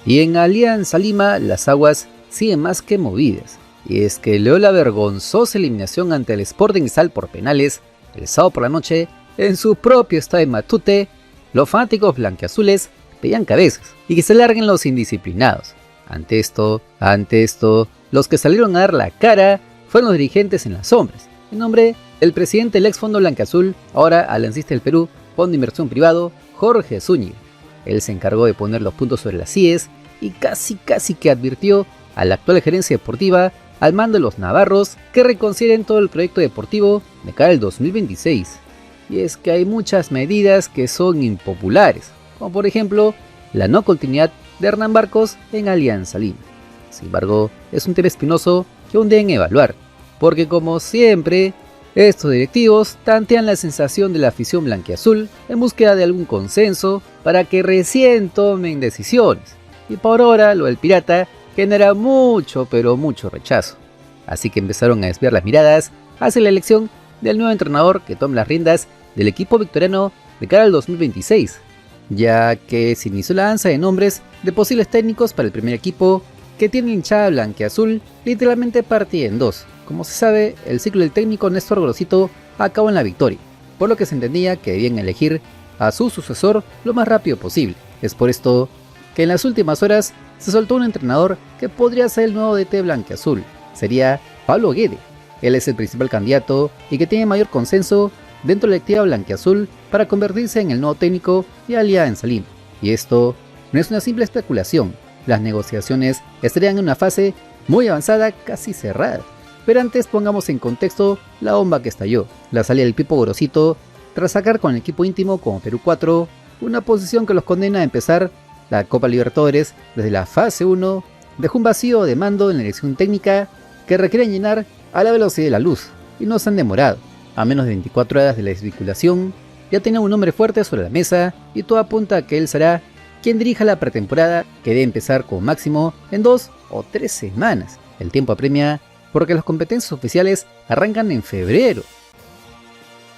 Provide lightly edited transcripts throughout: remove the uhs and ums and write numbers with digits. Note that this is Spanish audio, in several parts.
Y en Alianza Lima las aguas siguen más que movidas. Y es que luego la vergonzosa eliminación ante el Sporting Cristal por penales el sábado por la noche, en su propio estadio de Matute, los fanáticos blanquiazules pedían cabezas y que se larguen los indisciplinados. Ante esto, los que salieron a dar la cara fueron los dirigentes en las sombras, en nombre del presidente del ex Fondo Blanquiazul, ahora aliancista del Perú, Fondo de Inversión Privado, Jorge Zúñiga. Él se encargó de poner los puntos sobre las IES y casi que advirtió a la actual gerencia deportiva al mando de los navarros que reconsideren todo el proyecto deportivo de cara al 2026. Y es que hay muchas medidas que son impopulares, como por ejemplo la no continuidad de Hernán Barcos en Alianza Lima. Sin embargo, es un tema espinoso que aún deben evaluar, porque como siempre, estos directivos tantean la sensación de la afición blanquiazul en búsqueda de algún consenso para que recién tomen decisiones. Y por ahora lo del Pirata genera mucho rechazo. Así que empezaron a desviar las miradas hacia la elección del nuevo entrenador que tome las riendas del equipo victoriano de cara al 2026, ya que se inició la danza de nombres de posibles técnicos para el primer equipo que tiene hinchada blanquiazul literalmente partida en dos. Como se sabe, el ciclo del técnico Néstor Gorosito acabó en la victoria, por lo que se entendía que debían elegir a su sucesor lo más rápido posible. Es por esto que en las últimas horas se soltó un entrenador que podría ser el nuevo DT blanquiazul. Sería Pablo Guede. Él es el principal candidato y que tiene mayor consenso dentro de la directiva blanquiazul para convertirse en el nuevo técnico de Alianza Lima. Y esto no es una simple especulación. Las negociaciones estarían en una fase muy avanzada, casi cerrada. Pero antes pongamos en contexto la bomba que estalló, la salida del Pipo Gorosito tras sacar con el equipo íntimo como Perú 4, una posición que los condena a empezar la Copa Libertadores desde la fase 1, dejó un vacío de mando en la dirección técnica que requieren llenar a la velocidad de la luz, y no se han demorado. A menos de 24 horas de la desvinculación, ya tienen un nombre fuerte sobre la mesa y todo apunta a que él será quien dirija la pretemporada que debe empezar como máximo en 2 o 3 semanas. El tiempo apremia porque las competencias oficiales arrancan en febrero.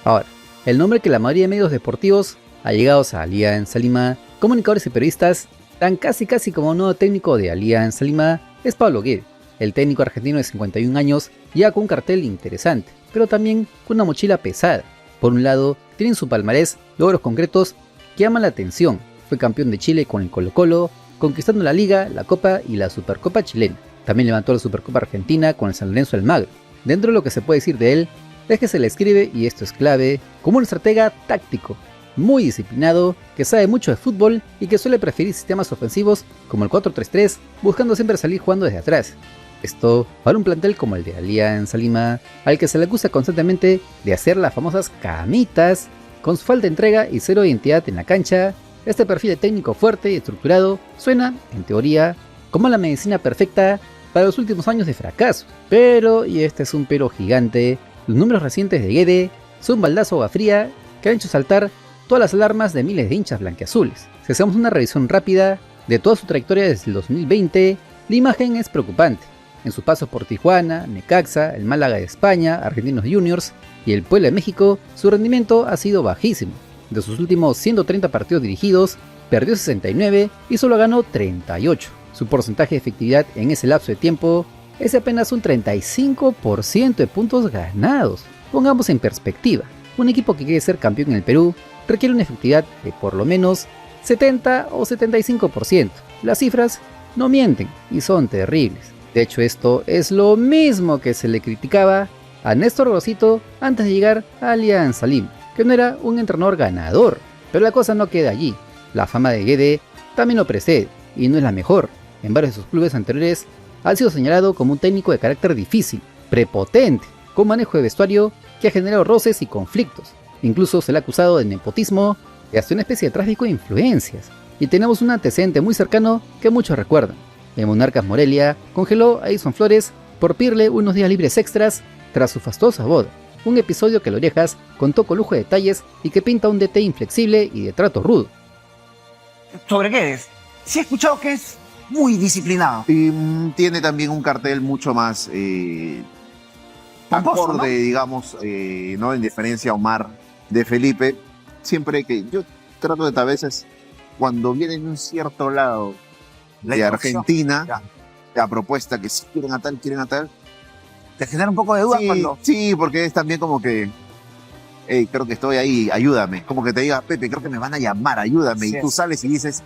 Ahora, el nombre que la mayoría de medios deportivos allegados a Alianza Lima, comunicadores y periodistas, dan casi como nuevo técnico de Alianza Lima, es Pablo Guede. El técnico argentino de 51 años llega con un cartel interesante, pero también con una mochila pesada. Por un lado, tiene en su palmarés logros concretos que llaman la atención. Fue campeón de Chile con el Colo-Colo, conquistando la Liga, la Copa y la Supercopa chilena. También levantó la Supercopa Argentina con el San Lorenzo Almagro. Dentro de lo que se puede decir de él, es que se le escribe, y esto es clave, como un estratega táctico, muy disciplinado, que sabe mucho de fútbol y que suele preferir sistemas ofensivos como el 4-3-3, buscando siempre salir jugando desde atrás. Esto para un plantel como el de Alianza Lima, al que se le acusa constantemente de hacer las famosas camitas, con su falta de entrega y cero identidad en la cancha. Este perfil de técnico fuerte y estructurado suena, en teoría, como la medicina perfecta para los últimos años de fracaso. Pero, y este es un pero gigante, los números recientes de Guede son un baldazo de agua fría que han hecho saltar todas las alarmas de miles de hinchas blanquiazules. Si hacemos una revisión rápida de toda su trayectoria desde el 2020, la imagen es preocupante. En sus pasos por Tijuana, Necaxa, el Málaga de España, Argentinos Juniors y el Puebla de México, su rendimiento ha sido bajísimo. De sus últimos 130 partidos dirigidos, perdió 69 y solo ganó 38. Su porcentaje de efectividad en ese lapso de tiempo es apenas un 35% de puntos ganados. Pongamos en perspectiva, un equipo que quiere ser campeón en el Perú requiere una efectividad de por lo menos 70 o 75%. Las cifras no mienten y son terribles. De hecho, esto es lo mismo que se le criticaba a Néstor Gorosito antes de llegar a Alianza Lima, que no era un entrenador ganador. Pero la cosa no queda allí. La fama de Guede también lo precede y no es la mejor. En varios de sus clubes anteriores ha sido señalado como un técnico de carácter difícil, prepotente, con manejo de vestuario que ha generado roces y conflictos. Incluso se le ha acusado de nepotismo y hasta una especie de tráfico de influencias. Y tenemos un antecedente muy cercano que muchos recuerdan. El Monarcas Morelia congeló a Edson Flores por pedirle unos días libres extras tras su fastuosa boda. Un episodio que Lorejas contó con lujo de detalles y que pinta un DT inflexible y de trato rudo. ¿Sobre qué es? Sí he escuchado que es muy disciplinado. Tiene también un cartel mucho más Pomposo, acorde, ¿no? digamos, ¿no? En diferencia a Omar de Felipe. Siempre que yo trato de a veces, cuando viene de un cierto lado La de introducción. Argentina, Ya. la propuesta que sí quieren a tal, Te genera un poco de duda Sí, cuando... sí, porque es también como que, hey, creo que estoy ahí, ayúdame. Como que te diga, Pepe, creo que me van a llamar, ayúdame. Así Y tú es. sales y dices,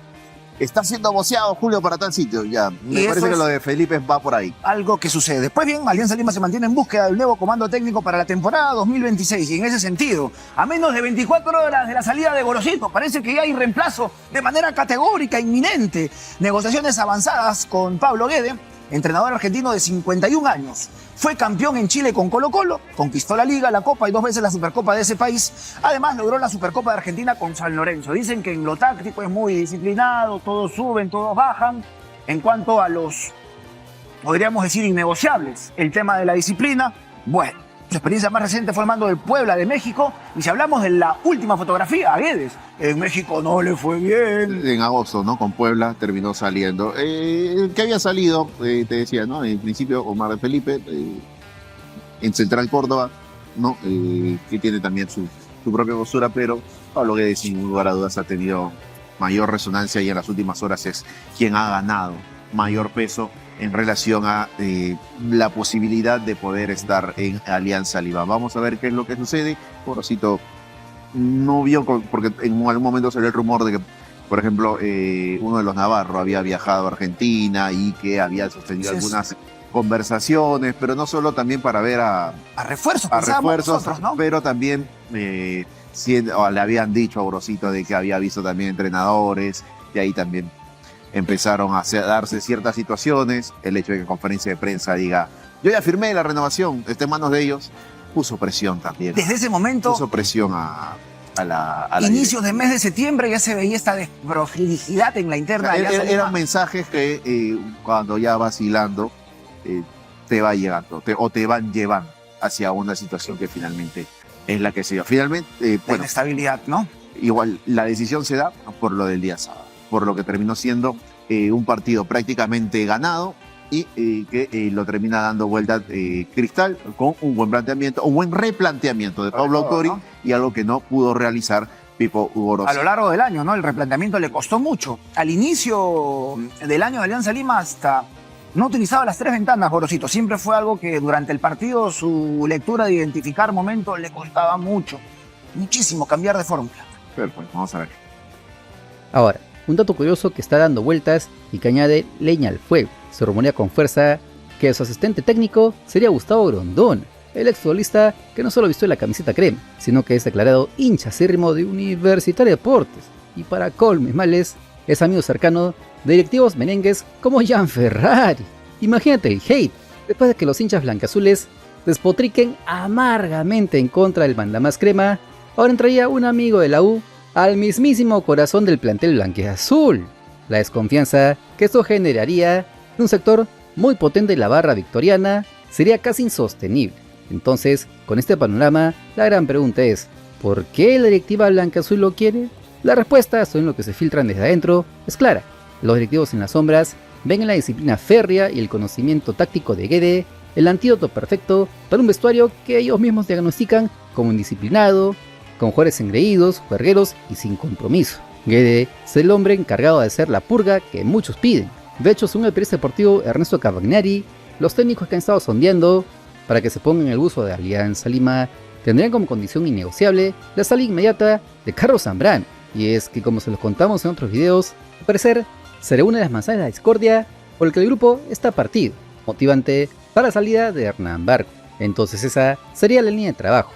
está siendo voceado Julio para tal sitio. Ya, me Y parece eso que es- lo de Felipe va por ahí. Algo que sucede. Después bien, Alianza Lima se mantiene en búsqueda del nuevo comando técnico para la temporada 2026 y en ese sentido, a menos de 24 horas de la salida de Gorosito, parece que ya hay reemplazo de manera categórica, inminente. Negociaciones avanzadas con Pablo Guede, entrenador argentino de 51 años. Fue campeón en Chile con Colo-Colo, conquistó la Liga, la Copa y 2 veces la Supercopa de ese país. Además logró la Supercopa de Argentina con San Lorenzo. Dicen que en lo táctico es muy disciplinado, todos suben, todos bajan. En cuanto a los podríamos decir innegociables, el tema de la disciplina. Bueno, su experiencia más reciente fue el mando del Puebla de México. Y si hablamos de la última fotografía, a Guedes, en México no le fue bien. En agosto, ¿no? Con Puebla terminó saliendo. Que había salido, te decía, ¿no? En principio, Omar de Felipe, en Central Córdoba, ¿no? Que tiene también su propia postura, pero Pablo Guedes, sin lugar a dudas, ha tenido mayor resonancia y en las últimas horas es quien ha ganado mayor peso en relación a la posibilidad de poder estar en Alianza Lima. Vamos a ver qué es lo que sucede. Gorosito no vio, porque en algún momento salió el rumor de que, por ejemplo, uno de los Navarro había viajado a Argentina y que había sostenido Sí, es. algunas conversaciones, pero no solo también para ver a Refuerzos, a pensábamos refuerzos, nosotros, ¿no? pero también le habían dicho a Gorosito de que había visto también entrenadores, y ahí también empezaron a darse ciertas situaciones. El hecho de que en conferencia de prensa diga, yo ya firmé la renovación, está en manos de ellos, puso presión también. Desde ese momento, Puso presión a la inicios del mes de septiembre, ya se veía esta desprolijidad en la interna de Alianza Lima. Eran mensajes que cuando ya vacilando te va llegando o te van llevando hacia una situación que finalmente es la que se dio. Finalmente, La bueno, inestabilidad, ¿no? igual la decisión se da por lo del día sábado, por lo que terminó siendo un partido prácticamente ganado y que lo termina dando vuelta Cristal con un buen planteamiento, un buen replanteamiento de Pablo Autori, ¿no? y algo que no pudo realizar Pipo Gorosito. A lo largo del año, ¿no? El replanteamiento le costó mucho. Al inicio del año de Alianza Lima hasta no utilizaba las 3 ventanas, Gorosito. Siempre fue algo que durante el partido su lectura de identificar momentos le costaba mucho. Muchísimo cambiar de fórmula. Pero, pues, vamos a ver. Ahora, un dato curioso que está dando vueltas y que añade leña al fuego. Se rumorea con fuerza que su asistente técnico sería Gustavo Grondona, el exfutbolista que no solo vistió la camiseta crema, sino que es declarado hincha acérrimo de Universitario de Deportes, y para colmes males, es amigo cercano de directivos merengues como Gian Ferrari. Imagínate el hate, después de que los hinchas blancazules despotriquen amargamente en contra del mandamás crema, ahora entraría un amigo de la U al mismísimo corazón del plantel blanqueazul. La desconfianza que esto generaría en un sector muy potente de la barra victoriana sería casi insostenible. Entonces, con este panorama, la gran pregunta es, ¿por qué la directiva blanqueazul lo quiere? La respuesta, según lo que se filtran desde adentro, es clara. Los directivos en las sombras ven en la disciplina férrea y el conocimiento táctico de Guede el antídoto perfecto para un vestuario que ellos mismos diagnostican como indisciplinado, con jugadores engreídos, juergueros y sin compromiso. Guede es el hombre encargado de hacer la purga que muchos piden. De hecho, según el periodista deportivo Ernesto Cavagnari, los técnicos que han estado sondeando para que se pongan el uso de Alianza Lima tendrían como condición innegociable la salida inmediata de Carlos Zambrano. Y es que, como se los contamos en otros videos, al parecer será una de las manzanas de la discordia por el que el grupo está partido, motivante para la salida de Hernán Barco. Entonces esa sería la línea de trabajo.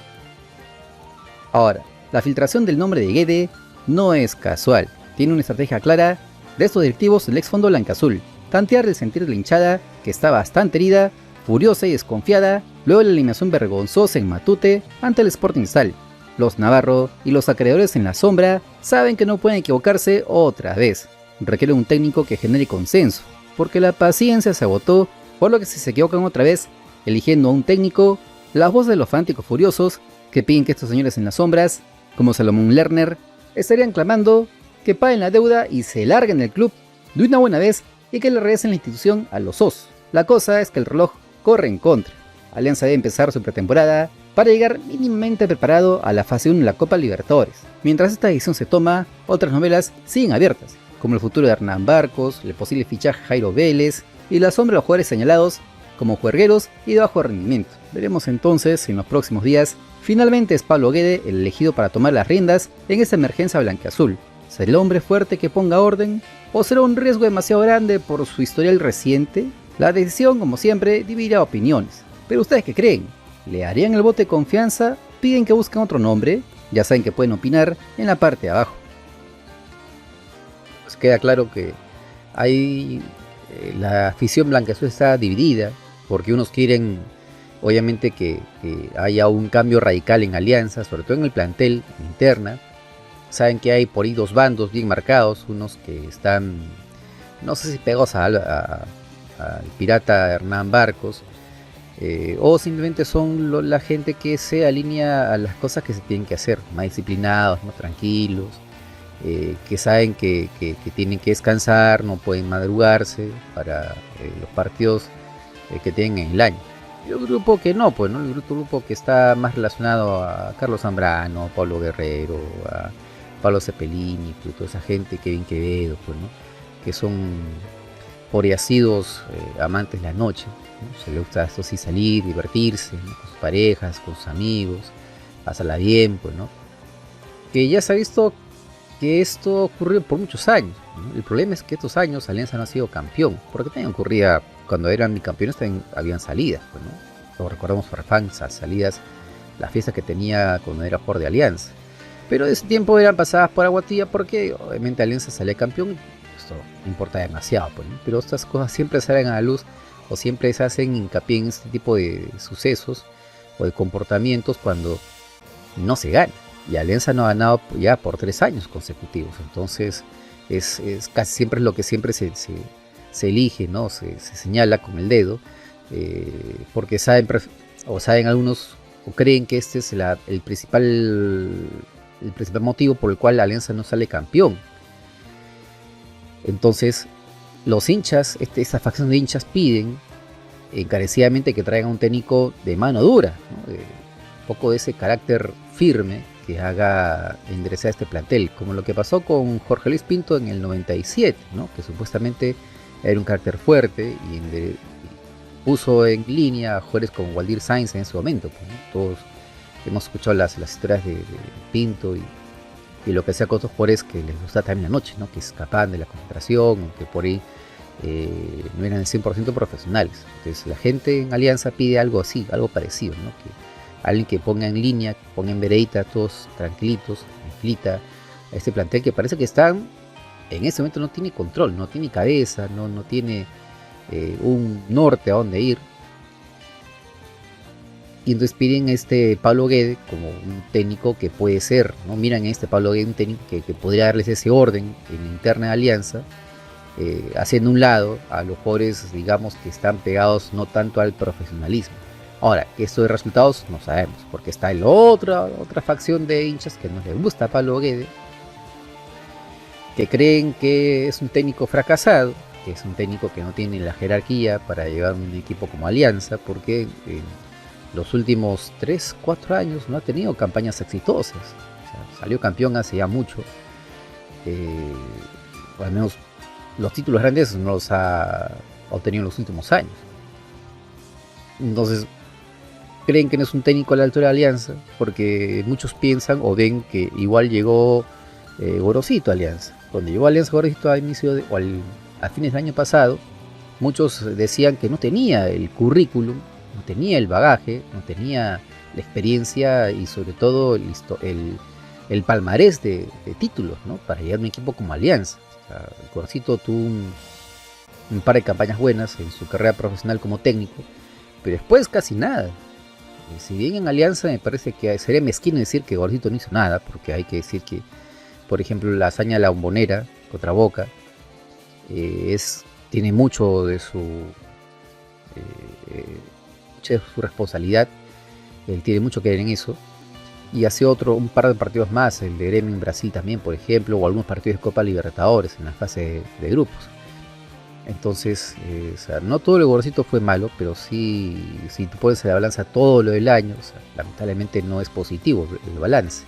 Ahora, la filtración del nombre de Guede no es casual, tiene una estrategia clara de estos directivos del ex fondo blancaazul, tantear el sentir de la hinchada que está bastante herida, furiosa y desconfiada luego de la eliminación vergonzosa en Matute ante el Sporting Cristal. Los Navarro y los acreedores en la sombra saben que no pueden equivocarse otra vez, requieren un técnico que genere consenso, porque la paciencia se agotó, por lo que si se equivocan otra vez eligiendo a un técnico, las voces de los fanáticos furiosos que piden que estos señores en las sombras, como Salomón Lerner, estarían clamando que paguen la deuda y se larguen del club de una buena vez y que le regresen la institución a los osos. La cosa es que el reloj corre en contra. Alianza debe empezar su pretemporada para llegar mínimamente preparado a la fase 1 de la Copa Libertadores. Mientras esta decisión se toma, otras novelas siguen abiertas, como el futuro de Hernán Barcos, el posible fichaje Jairo Vélez y la sombra de los jugadores señalados como juergueros y de bajo rendimiento. Veremos entonces en los próximos días. Finalmente es Pablo Guede el elegido para tomar las riendas en esta emergencia blanquiazul. ¿Será el hombre fuerte que ponga orden? ¿O será un riesgo demasiado grande por su historial reciente? La decisión, como siempre, dividirá opiniones. Pero ¿ustedes qué creen? ¿Le harían el voto de confianza? ¿Piden que busquen otro nombre? Ya saben que pueden opinar en la parte de abajo. Pues queda claro que hay la afición blanquiazul está dividida, porque unos quieren obviamente que haya un cambio radical en Alianza, sobre todo en el plantel interna. Saben que hay por ahí dos bandos bien marcados, unos que están, no sé si pegados al pirata Hernán Barcos, o simplemente son la gente que se alinea a las cosas que se tienen que hacer, más disciplinados, más tranquilos, que saben que tienen que descansar, no pueden madrugarse para los partidos que tienen en el año. Y el grupo que no, pues, ¿no? El grupo que está más relacionado a Carlos Zambrano, a Pablo Guerrero, a Pablo Cepelini, pues, toda esa gente, Kevin Quevedo, pues, ¿no? Que son poriacidos amantes de la noche, ¿no? Se les gusta esto sí salir, divertirse, ¿no? Con sus parejas, con sus amigos, pasarla bien, pues, ¿no? Que ya se ha visto que esto ocurrió por muchos años, ¿no? El problema es que estos años Alianza no ha sido campeón, porque también ocurría cuando eran bicampeones, también habían salidas, pues, ¿no? Lo recordamos Farfán, salidas, las fiestas que tenía cuando era jugador de Alianza. Pero de ese tiempo eran pasadas por aguatilla porque obviamente Alianza salía campeón, esto no importa demasiado, pues, ¿no? Pero estas cosas siempre salen a la luz o siempre se hacen hincapié en este tipo de sucesos o de comportamientos cuando no se gana. Y Alianza no ha ganado ya por 3 años consecutivos, entonces es casi siempre lo que siempre se elige, ¿no? Se señala con el dedo, porque saben algunos o creen que este es el principal motivo por el cual la Alianza no sale campeón. Entonces los hinchas, esta facción de hinchas piden encarecidamente que traigan un técnico de mano dura, ¿no? Un poco de ese carácter firme que haga enderezar este plantel, como lo que pasó con Jorge Luis Pinto en el 97, ¿no? Que supuestamente era un carácter fuerte y puso en línea a jugadores como Waldir Sainz en ese momento, pues, ¿no? Todos hemos escuchado las historias de Pinto y lo que sea con otros jugadores que les gusta también la noche, ¿no? Que escapaban de la concentración, o que por ahí no eran el 100% profesionales. Entonces la gente en Alianza pide algo así, algo parecido, ¿no? Que alguien que ponga en línea, que ponga en veredita, todos tranquilitos, en filita, a este plantel que parece que están, en este momento no tiene control, no tiene cabeza, no tiene un norte a dónde ir. Y entonces piden a este Pablo Guede como un técnico que puede ser, ¿no? Miran a este Pablo Guede, un técnico que podría darles ese orden en la interna de Alianza, haciendo un lado a los jugadores, digamos, que están pegados no tanto al profesionalismo. Ahora, esto de resultados no sabemos, porque está la otra facción de hinchas que no les gusta a Pablo Guede, que creen que es un técnico fracasado, que es un técnico que no tiene la jerarquía para llevar un equipo como Alianza, porque en los últimos 3-4 años no ha tenido campañas exitosas. O sea, salió campeón hace ya mucho, o al menos los títulos grandes no los ha obtenido en los últimos años. Entonces creen que no es un técnico a la altura de Alianza, porque muchos piensan o ven que igual llegó Gorosito a Alianza. Cuando llegó a Alianza Gorosito a fines del año pasado, muchos decían que no tenía el currículum, no tenía el bagaje, no tenía la experiencia y sobre todo el palmarés de títulos, ¿no? Para llegar a un equipo como Alianza. O sea, Gorosito tuvo un par de campañas buenas en su carrera profesional como técnico, pero después casi nada. Si bien en Alianza me parece que sería mezquino decir que Gorosito no hizo nada, porque hay que decir que, por ejemplo, la hazaña de la Bombonera contra Boca tiene mucho de su responsabilidad. Él tiene mucho que ver en eso. Y hace un par de partidos más, el de Gremio en Brasil también, por ejemplo, o algunos partidos de Copa Libertadores en la fase de grupos. Entonces, o sea, no todo el Gorosito fue malo, pero sí, si tú pones a la balanza todo lo del año, o sea, lamentablemente no es positivo el balance.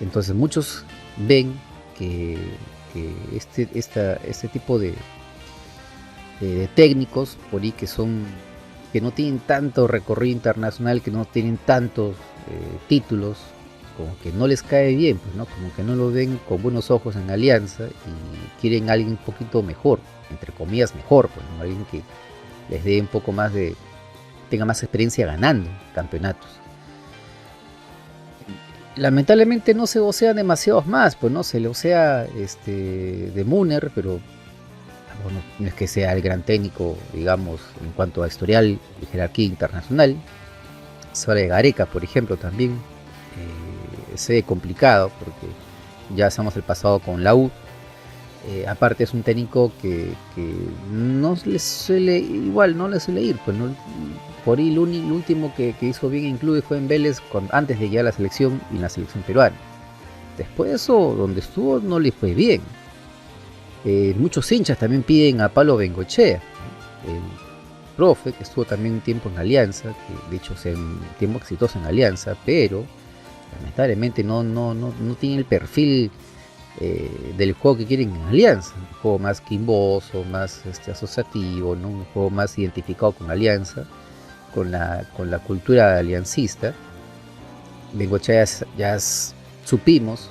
Entonces muchos ven que que este tipo de técnicos por ahí que no tienen tanto recorrido internacional, que no tienen tantos títulos, como que no les cae bien, pues, ¿no? Como que no lo ven con buenos ojos en Alianza y quieren a alguien un poquito mejor, entre comillas mejor, pues, ¿no? Alguien que les dé un poco más tenga más experiencia ganando campeonatos. Lamentablemente no se vocean demasiados más, pues no se le vocea de Müller, pero bueno, no es que sea el gran técnico, digamos, en cuanto a historial y jerarquía internacional. Se habla de Gareca, por ejemplo, también. Se ve complicado porque ya sabemos el pasado con la U. Aparte es un técnico que no le suele ir, pues no, por ahí lo último que hizo bien en clubes fue en Vélez antes de llegar a la selección y en la selección peruana. Después de eso, donde estuvo no le fue bien. Muchos hinchas también piden a Pablo Bengoechea, el profe que estuvo también un tiempo en Alianza, que de hecho es un tiempo exitoso en Alianza, pero lamentablemente no tiene el perfil del juego que quieren en Alianza, un juego más quimboso, más asociativo, ¿no? Un juego más identificado con Alianza, con la cultura aliancista. Bengoechea ya supimos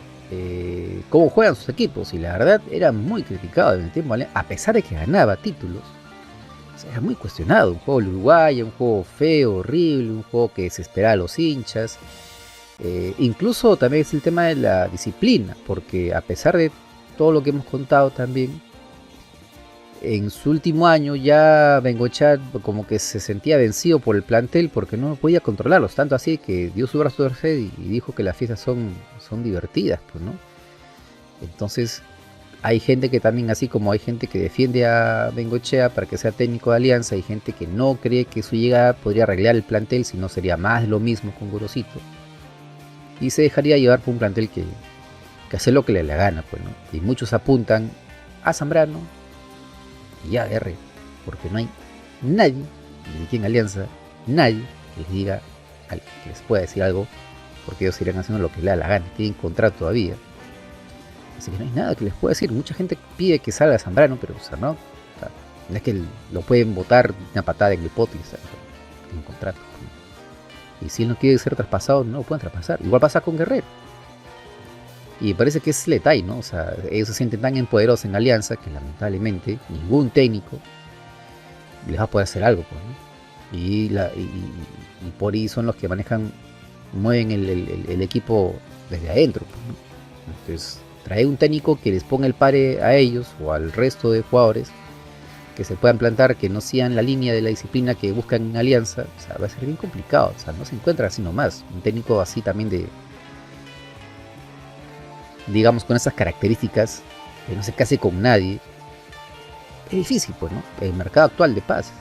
cómo juegan sus equipos, y la verdad era muy criticado en el tiempo, a pesar de que ganaba títulos. O sea, era muy cuestionado, un juego uruguayo, un juego feo, horrible, un juego que desesperaba a los hinchas. Incluso también es el tema de la disciplina, porque a pesar de todo lo que hemos contado también, en su último año ya Bengoechea como que se sentía vencido por el plantel porque no podía controlarlos, tanto así que dio su brazo a torcer y dijo que las fiestas son divertidas, pues, ¿no? Entonces hay gente que también, así como hay gente que defiende a Bengoechea para que sea técnico de Alianza, hay gente que no cree que su llegada podría arreglar el plantel, sino sería más de lo mismo con Gorosito, y se dejaría llevar por un plantel que hace lo que le da la gana, pues, ¿no? Y muchos apuntan a Zambrano y a R, porque no hay nadie, ni aquí en Alianza, nadie que les diga, que les pueda decir algo, porque ellos irán haciendo lo que les da la gana, tienen contrato todavía, así que no hay nada que les pueda decir. Mucha gente pide que salga Zambrano, pero o sea, no es que lo pueden botar una patada en el pote y tiene un contrato, ¿no? Y si él no quiere ser traspasado, no lo pueden traspasar. Igual pasa con Guerrero. Y parece que es el detalle, ¿no? O sea, ellos se sienten tan empoderados en Alianza que lamentablemente ningún técnico les va a poder hacer algo, pues, ¿no? Y por ahí son los que mueven el equipo desde adentro, pues, ¿no? Entonces, traer un técnico que les ponga el pare a ellos o al resto de jugadores, que se puedan plantar, que no sigan la línea de la disciplina que buscan en Alianza, o sea, va a ser bien complicado. O sea, no se encuentra así nomás. Un técnico así también digamos, con esas características, que no se case con nadie, es difícil, pues, ¿no? El mercado actual de pases.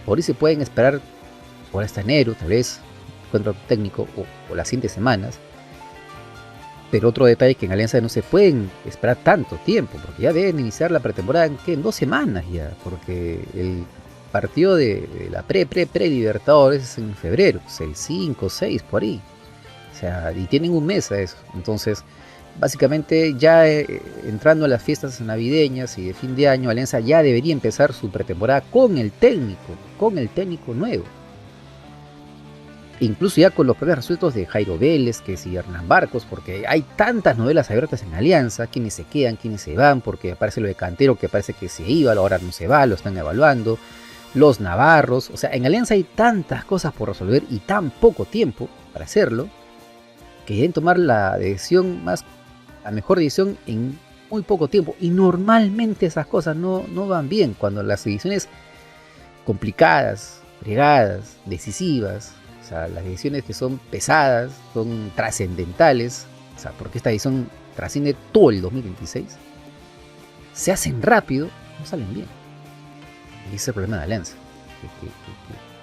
Por ahí se pueden esperar por hasta enero, tal vez, encuentro técnico, o las siguientes semanas. Pero otro detalle es que en Alianza no se pueden esperar tanto tiempo, porque ya deben iniciar la pretemporada en 2 semanas ya, porque el partido de la pre-Libertadores es en febrero, el 5, 6, por ahí. O sea, y tienen un mes a eso. Entonces, básicamente ya entrando a las fiestas navideñas y de fin de año, Alianza ya debería empezar su pretemporada con el técnico nuevo. Incluso ya con los problemas resueltos de Jairo Vélez, que si Hernán Barcos, porque hay tantas novelas abiertas en Alianza, quienes se quedan, quienes se van, porque aparece lo de Cantero, que parece que se iba, ahora no se va, lo están evaluando, los Navarros. O sea, en Alianza hay tantas cosas por resolver y tan poco tiempo para hacerlo, que deben tomar la mejor decisión en muy poco tiempo. Y normalmente esas cosas no van bien cuando las decisiones complicadas, fregadas, decisivas, o sea, las decisiones que son pesadas, son trascendentales, o sea, porque esta decisión trasciende todo el 2026, se hacen rápido, no salen bien. Y ese es el problema de Alianza,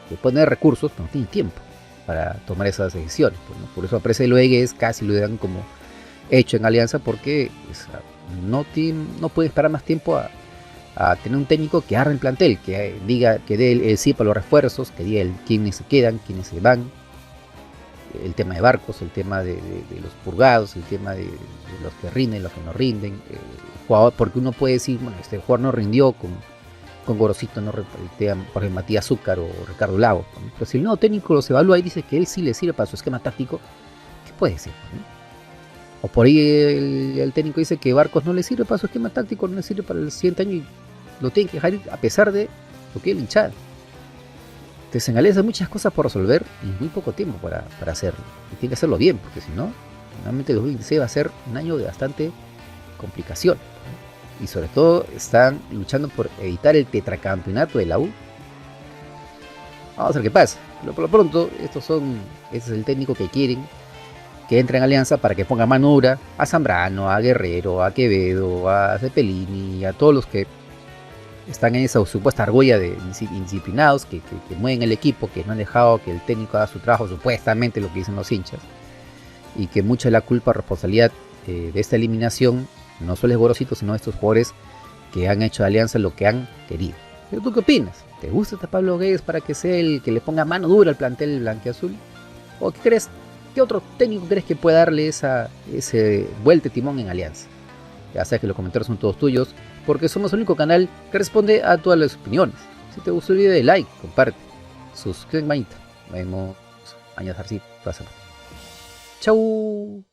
que puede tener recursos, pero no tiene tiempo para tomar esas decisiones, pues, ¿no? Por eso aparece Loegues, casi lo dan como hecho en Alianza, porque no puede esperar más tiempo a tener un técnico que arme el plantel, que diga, que dé el sí para los refuerzos, que diga quiénes se quedan, quiénes se van, el tema de Barcos, el tema de los purgados, el tema de los que rinden, los que no rinden, jugador, porque uno puede decir, bueno, este jugador no rindió con Gorosito, no repartea, por ejemplo, Matías Zúcar o Ricardo Lago, ¿no? Pero si el nuevo técnico los evalúa y dice que él sí le sirve para su esquema táctico, ¿qué puede decir? ¿No? O por ahí el técnico dice que Barcos no le sirve para su esquema táctico, no le sirve para el siguiente año y lo tienen que dejar ir a pesar de lo que él hinchada. Entonces en Alianza hay muchas cosas por resolver y muy poco tiempo para hacerlo. Y tiene que hacerlo bien, porque si no, realmente el 2026 va a ser un año de bastante complicación. Y sobre todo están luchando por evitar el tetracampeonato de la U. Vamos a ver qué pasa. Pero por lo pronto, este es el técnico que quieren que entre en Alianza para que ponga mano dura a Zambrano, a Guerrero, a Quevedo, a Cepelini, a todos los que están en esa supuesta argolla de indisciplinados que mueven el equipo, que no han dejado que el técnico haga su trabajo, supuestamente lo que dicen los hinchas, y que mucha de la culpa, responsabilidad de esta eliminación no solo es Gorosito, sino de estos jugadores que han hecho de Alianza lo que han querido. ¿Pero tú qué opinas? ¿Te gusta este Pablo Guedes para que sea el que le ponga mano dura al plantel blanquiazul? ¿O qué crees? ¿Qué otro técnico crees que puede darle ese vuelta de timón en Alianza? Ya sabes que los comentarios son todos tuyos, porque somos el único canal que responde a todas las opiniones. Si te gustó el video, de like, comparte, suscríbete, manita. Nos vemos años así, pasa. Chau.